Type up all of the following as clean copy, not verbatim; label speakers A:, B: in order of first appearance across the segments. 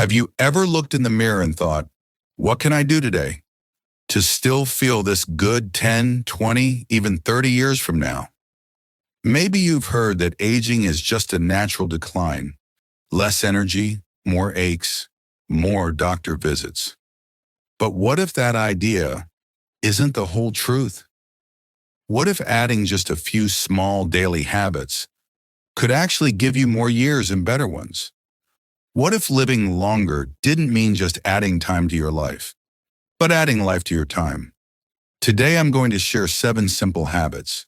A: Have you ever looked in the mirror and thought, what can I do today to still feel this good 10, 20, even 30 years from now? Maybe you've heard that aging is just a natural decline. Less energy, more aches, more doctor visits. But what if that idea isn't the whole truth? What if adding just a few small daily habits could actually give you more years and better ones? What if living longer didn't mean just adding time to your life, but adding life to your time? Today I'm going to share 7 simple habits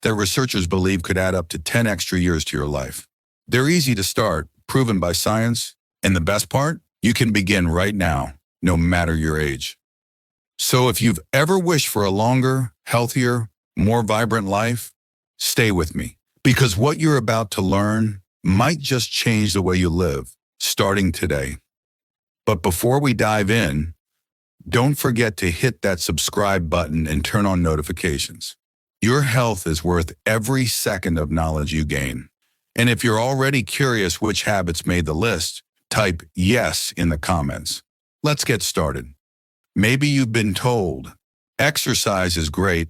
A: that researchers believe could add up to 10 extra years to your life. They're easy to start, proven by science, and the best part, you can begin right now, no matter your age. So if you've ever wished for a longer, healthier, more vibrant life, stay with me, because what you're about to learn might just change the way you live, starting today. But before we dive in, don't forget to hit that subscribe button and turn on notifications. Your health is worth every second of knowledge you gain. And if you're already curious which habits made the list, type yes in the comments. Let's get started. Maybe you've been told, exercise is great,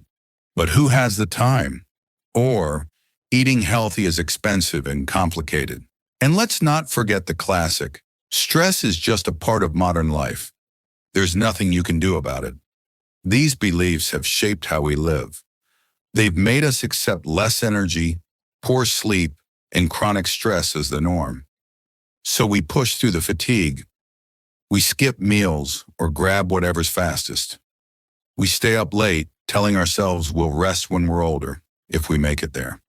A: but who has the time? Or, eating healthy is expensive and complicated. And let's not forget the classic, stress is just a part of modern life. There's nothing you can do about it. These beliefs have shaped how we live. They've made us accept less energy, poor sleep, and chronic stress as the norm. So we push through the fatigue. We skip meals or grab whatever's fastest. We stay up late, telling ourselves we'll rest when we're older, if we make it there.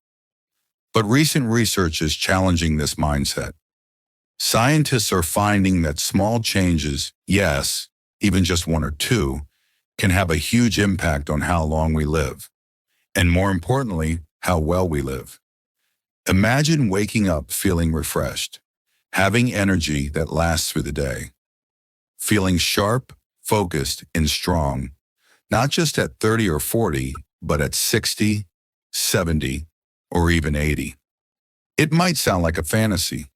A: But recent research is challenging this mindset. Scientists are finding that small changes, yes, even just 1 or 2, can have a huge impact on how long we live, and more importantly, how well we live. Imagine waking up feeling refreshed, having energy that lasts through the day, feeling sharp, focused, and strong, not just at 30 or 40, but at 60, 70, or even 80. It might sound like a fantasy,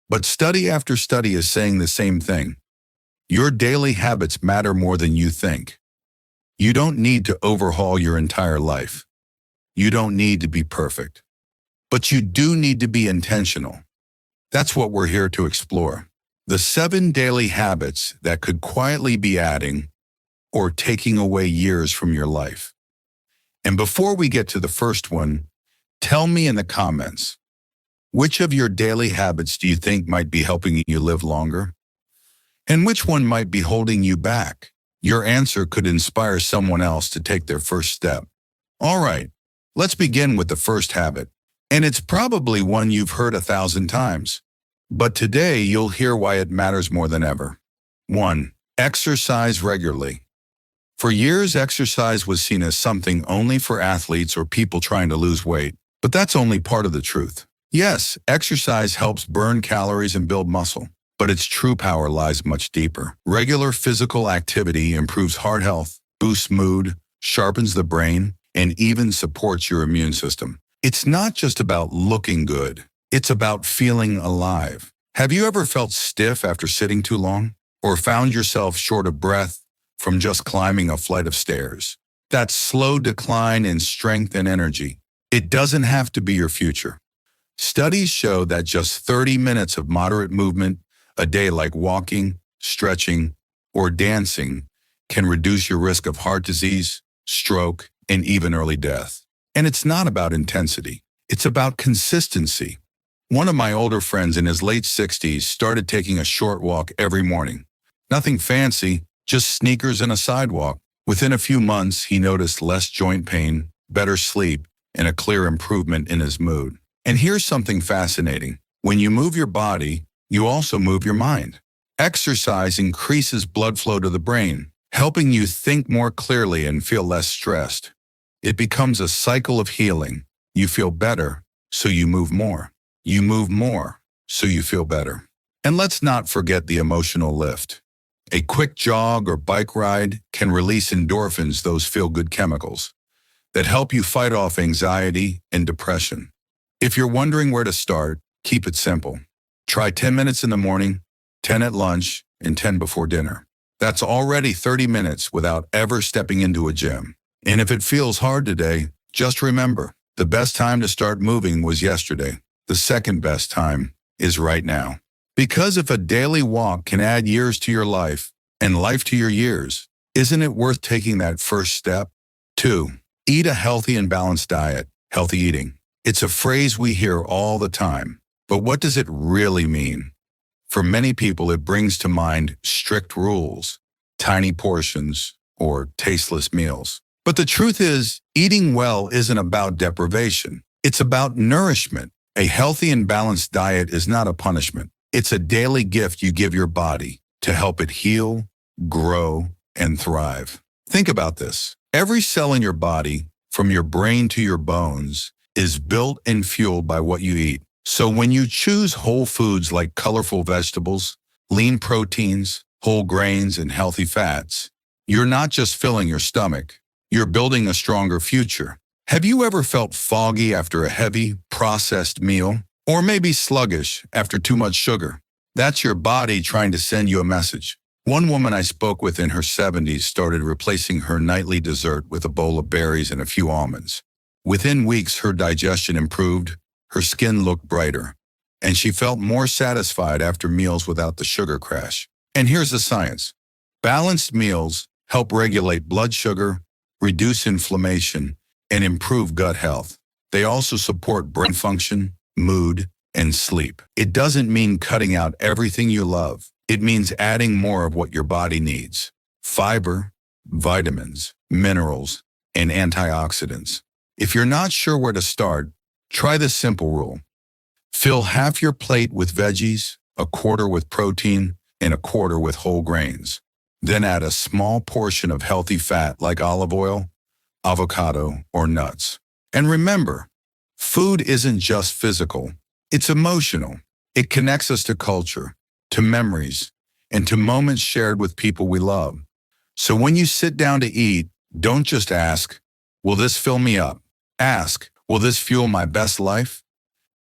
A: but study after study is saying the same thing. Your daily habits matter more than you think. You don't need to overhaul your entire life. You don't need to be perfect. But you do need to be intentional. That's what we're here to explore. The 7 daily habits that could quietly be adding or taking away years from your life. And before we get to the first one, tell me in the comments, which of your daily habits do you think might be helping you live longer? And which one might be holding you back? Your answer could inspire someone else to take their first step. All right, let's begin with the first habit. And it's probably one you've heard 1,000 times. But today you'll hear why it matters more than ever. 1. Exercise regularly. For years, exercise was seen as something only for athletes or people trying to lose weight. But that's only part of the truth. Yes, exercise helps burn calories and build muscle, but its true power lies much deeper. Regular physical activity improves heart health, boosts mood, sharpens the brain, and even supports your immune system. It's not just about looking good. It's about feeling alive. Have you ever felt stiff after sitting too long? Or found yourself short of breath from just climbing a flight of stairs? That slow decline in strength and energy, it doesn't have to be your future. Studies show that just 30 minutes of moderate movement a day, like walking, stretching, or dancing, can reduce your risk of heart disease, stroke, and even early death. And it's not about intensity. It's about consistency. One of my older friends in his late 60s started taking a short walk every morning. Nothing fancy, just sneakers and a sidewalk. Within a few months, he noticed less joint pain, better sleep, and a clear improvement in his mood. And here's something fascinating. When you move your body, you also move your mind. Exercise increases blood flow to the brain, helping you think more clearly and feel less stressed. It becomes a cycle of healing. You feel better, so you move more. You move more, so you feel better. And let's not forget the emotional lift. A quick jog or bike ride can release endorphins, those feel-good chemicals, that help you fight off anxiety and depression. If you're wondering where to start, keep it simple. Try 10 minutes in the morning, 10 at lunch, and 10 before dinner. That's already 30 minutes without ever stepping into a gym. And if it feels hard today, just remember, the best time to start moving was yesterday. The second best time is right now. Because if a daily walk can add years to your life and life to your years, isn't it worth taking that first step? 2. Eat a healthy and balanced diet. Healthy eating. It's a phrase we hear all the time, but what does it really mean? For many people, it brings to mind strict rules, tiny portions, or tasteless meals. But the truth is, eating well isn't about deprivation. It's about nourishment. A healthy and balanced diet is not a punishment. It's a daily gift you give your body to help it heal, grow, and thrive. Think about this. Every cell in your body, from your brain to your bones, is built and fueled by what you eat. So when you choose whole foods like colorful vegetables, lean proteins, whole grains, and healthy fats, you're not just filling your stomach, you're building a stronger future. Have you ever felt foggy after a heavy, processed meal? Or maybe sluggish after too much sugar? That's your body trying to send you a message. One woman I spoke with in her 70s started replacing her nightly dessert with a bowl of berries and a few almonds. Within weeks, her digestion improved, her skin looked brighter, and she felt more satisfied after meals without the sugar crash. And here's the science. Balanced meals help regulate blood sugar, reduce inflammation, and improve gut health. They also support brain function, mood, and sleep. It doesn't mean cutting out everything you love. It means adding more of what your body needs: fiber, vitamins, minerals, and antioxidants. If you're not sure where to start, try this simple rule. Fill half your plate with veggies, a quarter with protein, and a quarter with whole grains. Then add a small portion of healthy fat like olive oil, avocado, or nuts. And remember, food isn't just physical, it's emotional. It connects us to culture, to memories, and to moments shared with people we love. So when you sit down to eat, don't just ask, will this fill me up? Ask, will this fuel my best life?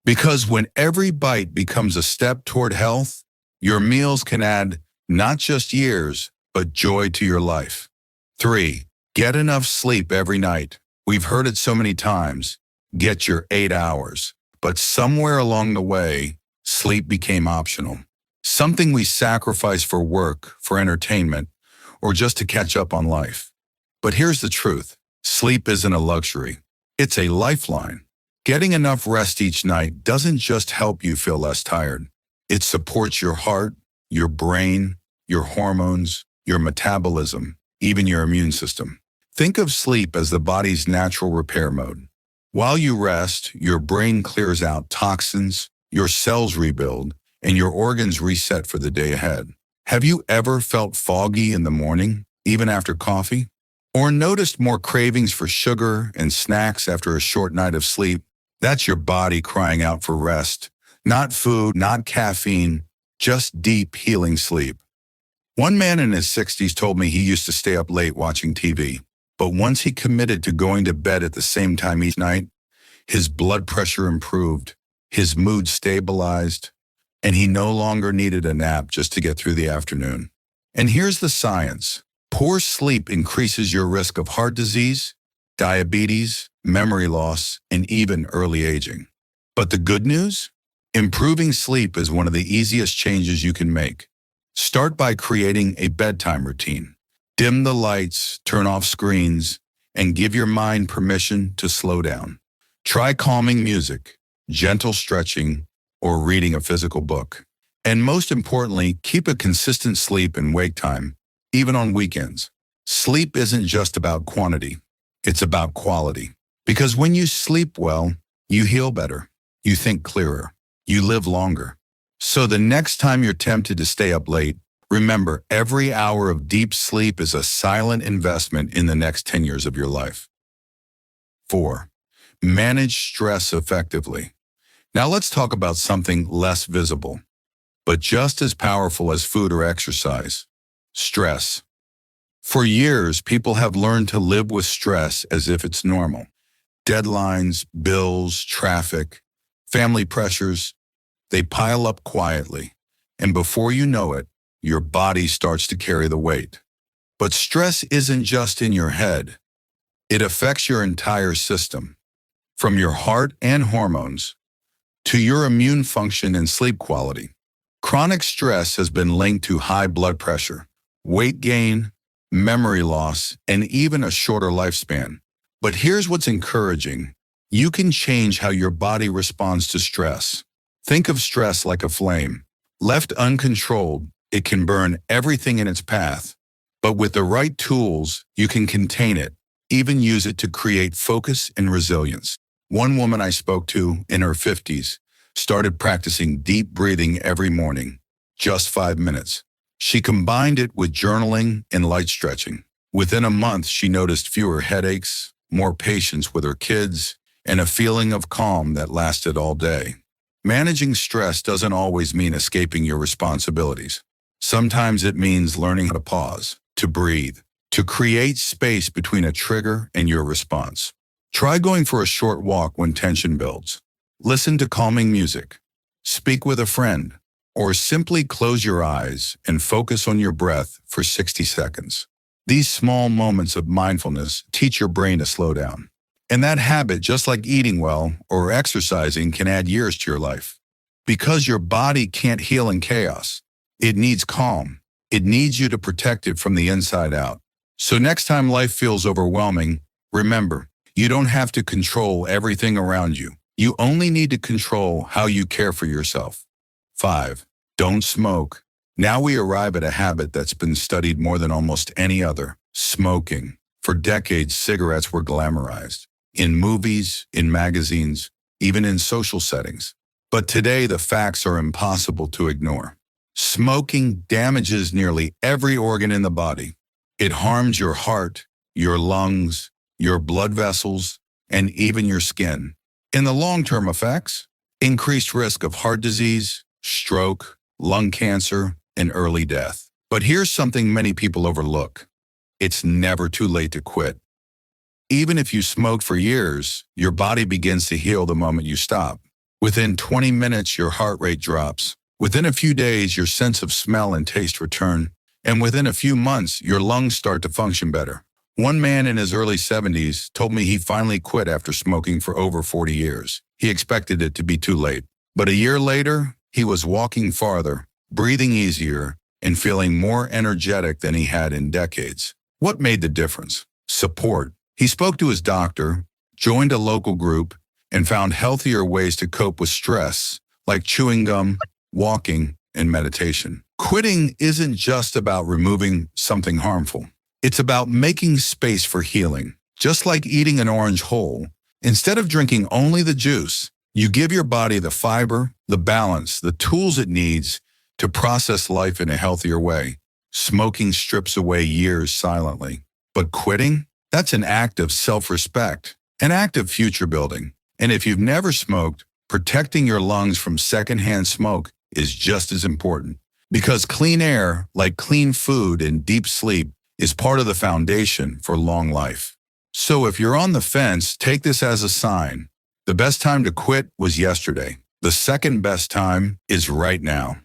A: Because when every bite becomes a step toward health, your meals can add not just years, but joy to your life. 3. Get enough sleep every night. We've heard it so many times. Get your 8 hours. But somewhere along the way, sleep became optional. Something we sacrifice for work, for entertainment, or just to catch up on life. But here's the truth. Sleep isn't a luxury. It's a lifeline. Getting enough rest each night doesn't just help you feel less tired. It supports your heart, your brain, your hormones, your metabolism, even your immune system. Think of sleep as the body's natural repair mode. While you rest, your brain clears out toxins, your cells rebuild, and your organs reset for the day ahead. Have you ever felt foggy in the morning, even after coffee? Or noticed more cravings for sugar and snacks after a short night of sleep? That's your body crying out for rest. Not food, not caffeine, just deep, healing sleep. One man in his 60s told me he used to stay up late watching TV, but once he committed to going to bed at the same time each night, his blood pressure improved, his mood stabilized, and he no longer needed a nap just to get through the afternoon. And here's the science. Poor sleep increases your risk of heart disease, diabetes, memory loss, and even early aging. But the good news? Improving sleep is one of the easiest changes you can make. Start by creating a bedtime routine. Dim the lights, turn off screens, and give your mind permission to slow down. Try calming music, gentle stretching, or reading a physical book. And most importantly, keep a consistent sleep and wake time, even on weekends. Sleep isn't just about quantity, it's about quality. Because when you sleep well, you heal better, you think clearer, you live longer. So the next time you're tempted to stay up late, remember, every hour of deep sleep is a silent investment in the next 10 years of your life. 4. Manage stress effectively. Now let's talk about something less visible, but just as powerful as food or exercise: stress. For years, people have learned to live with stress as if it's normal. Deadlines, bills, traffic, family pressures, they pile up quietly, And before you know it, your body starts to carry the weight. But stress isn't just in your head. It affects your entire system, from your heart and hormones to your immune function and sleep quality. Chronic stress has been linked to high blood pressure, weight gain, memory loss, and even a shorter lifespan. But here's what's encouraging. You can change how your body responds to stress. Think of stress like a flame. Left uncontrolled, it can burn everything in its path. But with the right tools, you can contain it, even use it to create focus and resilience. One woman I spoke to in her 50s started practicing deep breathing every morning, just 5 minutes. She combined it with journaling and light stretching. Within a month, she noticed fewer headaches, more patience with her kids, and a feeling of calm that lasted all day. Managing stress doesn't always mean escaping your responsibilities. Sometimes it means learning how to pause, to breathe, to create space between a trigger and your response. Try going for a short walk when tension builds. Listen to calming music. Speak with a friend, or simply close your eyes and focus on your breath for 60 seconds. These small moments of mindfulness teach your brain to slow down. And that habit, just like eating well or exercising, can add years to your life. Because your body can't heal in chaos. It needs calm. It needs you to protect it from the inside out. So next time life feels overwhelming, remember, you don't have to control everything around you. You only need to control how you care for yourself. 5. Don't smoke. Now we arrive at a habit that's been studied more than almost any other: smoking. For decades, cigarettes were glamorized. In movies, in magazines, even in social settings. But today, the facts are impossible to ignore. Smoking damages nearly every organ in the body. It harms your heart, your lungs, your blood vessels, and even your skin. In the long-term effects, increased risk of heart disease, stroke, lung cancer, and early death. But here's something many people overlook. It's never too late to quit. Even if you smoked for years, your body begins to heal the moment you stop. Within 20 minutes, your heart rate drops. Within a few days, your sense of smell and taste return. And within a few months, your lungs start to function better. One man in his early 70s told me he finally quit after smoking for over 40 years. He expected it to be too late. But a year later, he was walking farther, breathing easier, and feeling more energetic than he had in decades. What made the difference? Support. He spoke to his doctor, joined a local group, and found healthier ways to cope with stress, like chewing gum, walking, and meditation. Quitting isn't just about removing something harmful. It's about making space for healing. Just like eating an orange whole, instead of drinking only the juice, you give your body the fiber, the balance, the tools it needs to process life in a healthier way. Smoking strips away years silently. But quitting? That's an act of self-respect, an act of future building. And if you've never smoked, protecting your lungs from secondhand smoke is just as important. Because clean air, like clean food and deep sleep, is part of the foundation for long life. So if you're on the fence, take this as a sign. The best time to quit was yesterday. The second best time is right now.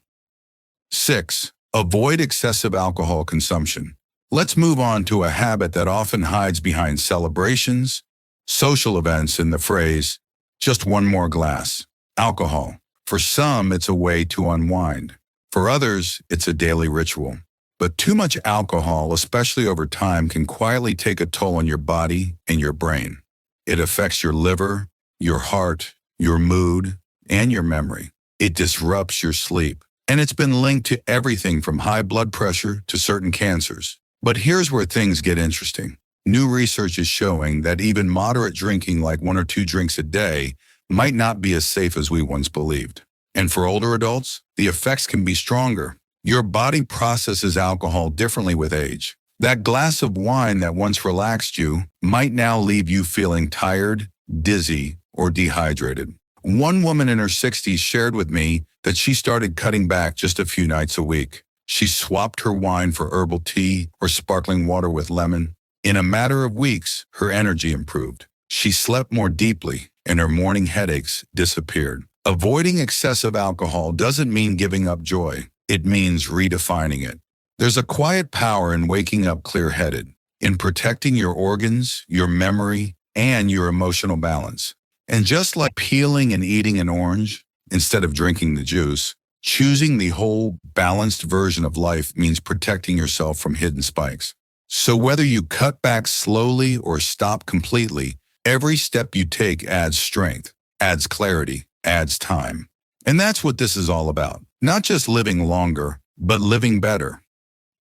A: 6. Avoid excessive alcohol consumption. Let's move on to a habit that often hides behind celebrations, social events, and the phrase, just one more glass. Alcohol. For some, it's a way to unwind. For others, it's a daily ritual. But too much alcohol, especially over time, can quietly take a toll on your body and your brain. It affects your liver, your heart, your mood, and your memory. It disrupts your sleep. And it's been linked to everything from high blood pressure to certain cancers. But here's where things get interesting. New research is showing that even moderate drinking, like 1 or 2 drinks a day, might not be as safe as we once believed. And for older adults, the effects can be stronger. Your body processes alcohol differently with age. That glass of wine that once relaxed you might now leave you feeling tired, dizzy, or dehydrated. One woman in her 60s shared with me that she started cutting back just a few nights a week. She swapped her wine for herbal tea or sparkling water with lemon. In a matter of weeks, her energy improved. She slept more deeply, and her morning headaches disappeared. Avoiding excessive alcohol doesn't mean giving up joy. It means redefining it. There's a quiet power in waking up clear-headed, in protecting your organs, your memory, and your emotional balance. And just like peeling and eating an orange instead of drinking the juice, choosing the whole, balanced version of life means protecting yourself from hidden spikes. So whether you cut back slowly or stop completely, every step you take adds strength, adds clarity, adds time. And that's what this is all about. Not just living longer, but living better.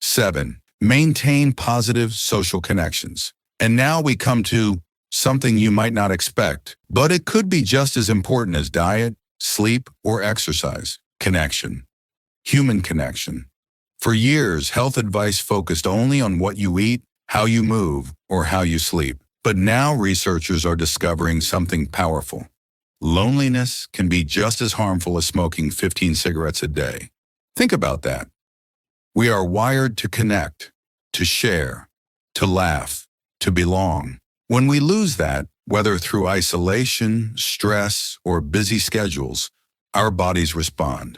A: 7. Maintain positive social connections. And now we come to something you might not expect, but it could be just as important as diet, sleep, or exercise. Connection. Human connection. For years, health advice focused only on what you eat, how you move, or how you sleep. But now researchers are discovering something powerful. Loneliness can be just as harmful as smoking 15 cigarettes a day. Think about that. We are wired to connect, to share, to laugh, to belong. When we lose that, whether through isolation, stress, or busy schedules, our bodies respond.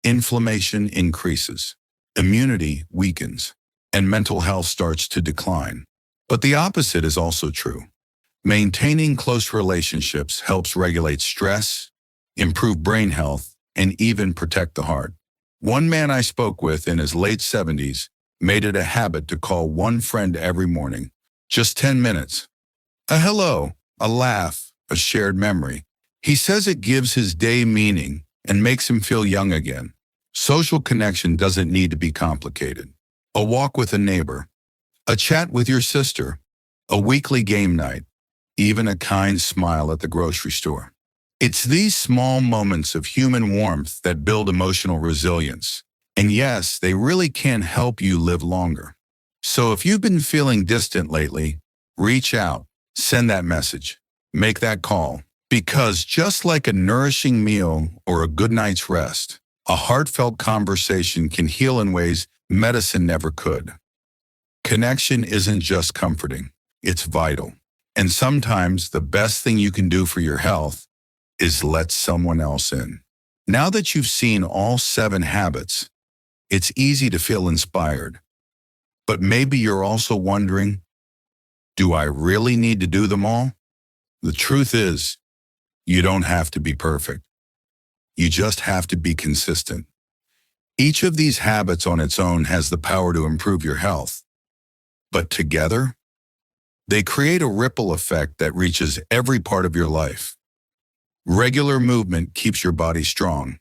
A: Inflammation increases, immunity weakens, and mental health starts to decline. But the opposite is also true. Maintaining close relationships helps regulate stress, improve brain health, and even protect the heart. One man I spoke with in his late 70s made it a habit to call one friend every morning, just 10 minutes. A hello, a laugh, a shared memory. He says it gives his day meaning and makes him feel young again. Social connection doesn't need to be complicated. A walk with a neighbor, a chat with your sister, a weekly game night, even a kind smile at the grocery store. It's these small moments of human warmth that build emotional resilience. And yes, they really can help you live longer. So if you've been feeling distant lately, reach out, send that message, make that call. Because just like a nourishing meal or a good night's rest, a heartfelt conversation can heal in ways medicine never could. Connection isn't just comforting, it's vital. And sometimes the best thing you can do for your health is let someone else in. Now that you've seen all 7 habits, it's easy to feel inspired. But maybe you're also wondering, do I really need to do them all? The truth is, you don't have to be perfect. You just have to be consistent. Each of these habits on its own has the power to improve your health. But together, they create a ripple effect that reaches every part of your life. Regular movement keeps your body strong.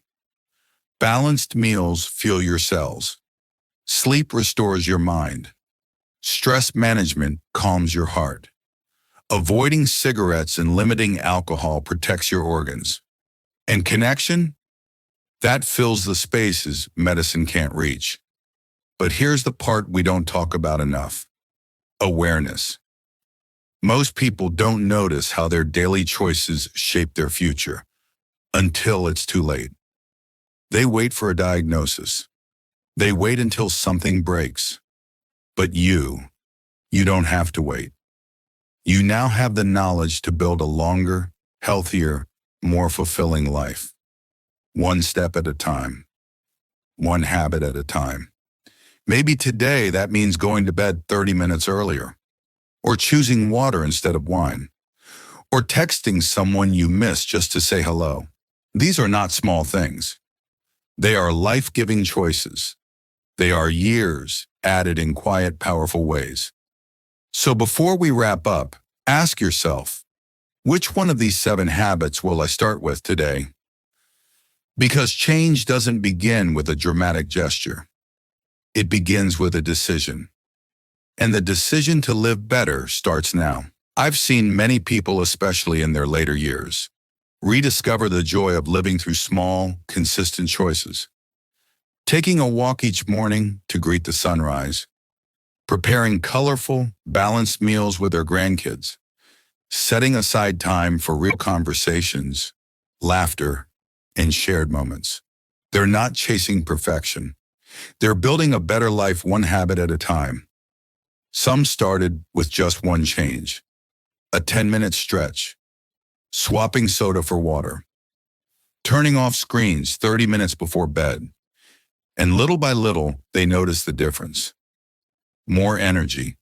A: Balanced meals fuel your cells. Sleep restores your mind. Stress management calms your heart. Avoiding cigarettes and limiting alcohol protects your organs. And connection? That fills the spaces medicine can't reach. But here's the part we don't talk about enough. Awareness. Most people don't notice how their daily choices shape their future until it's too late. They wait for a diagnosis. They wait until something breaks. But you don't have to wait. You now have the knowledge to build a longer, healthier, more fulfilling life. One step at a time. One habit at a time. Maybe today that means going to bed 30 minutes earlier, or choosing water instead of wine, or texting someone you miss just to say hello. These are not small things. They are life-giving choices. They are years added in quiet, powerful ways. So before we wrap up, ask yourself, which one of these 7 habits will I start with today? Because change doesn't begin with a dramatic gesture. It begins with a decision. And the decision to live better starts now. I've seen many people, especially in their later years, rediscover the joy of living through small, consistent choices. Taking a walk each morning to greet the sunrise, preparing colorful, balanced meals with their grandkids, setting aside time for real conversations, laughter, and shared moments. They're not chasing perfection. They're building a better life one habit at a time. Some started with just one change, a 10-minute stretch, swapping soda for water, turning off screens 30 minutes before bed, And little by little, they noticed the difference. More energy,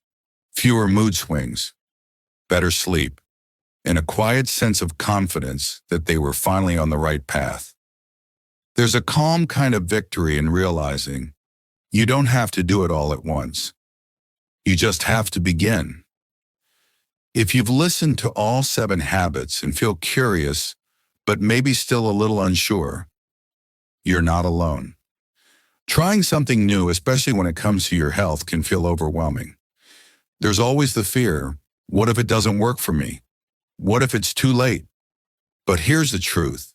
A: fewer mood swings, better sleep, and a quiet sense of confidence that they were finally on the right path. There's a calm kind of victory in realizing you don't have to do it all at once. You just have to begin. If you've listened to all 7 habits and feel curious, but maybe still a little unsure, you're not alone. Trying something new, especially when it comes to your health, can feel overwhelming. There's always the fear, what if it doesn't work for me? What if it's too late? But here's the truth.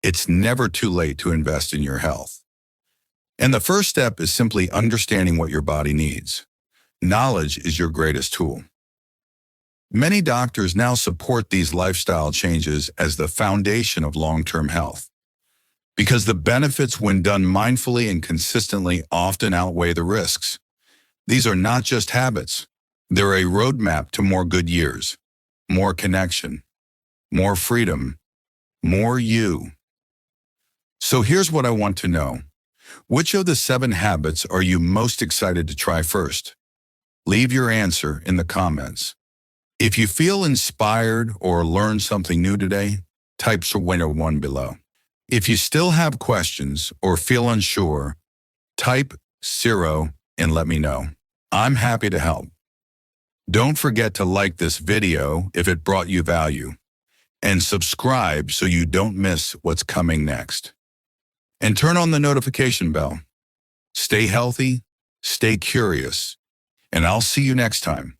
A: It's never too late to invest in your health. And the first step is simply understanding what your body needs. Knowledge is your greatest tool. Many doctors now support these lifestyle changes as the foundation of long-term health, because the benefits when done mindfully and consistently often outweigh the risks. These are not just habits. They're a roadmap to more good years, more connection, more freedom, more you. So here's what I want to know. Which of the 7 habits are you most excited to try first? Leave your answer in the comments. If you feel inspired or learned something new today, type winner 1 below. If you still have questions or feel unsure, type 0 and let me know. I'm happy to help. Don't forget to like this video if it brought you value, and subscribe so you don't miss what's coming next. And turn on the notification bell. Stay healthy, stay curious, and I'll see you next time.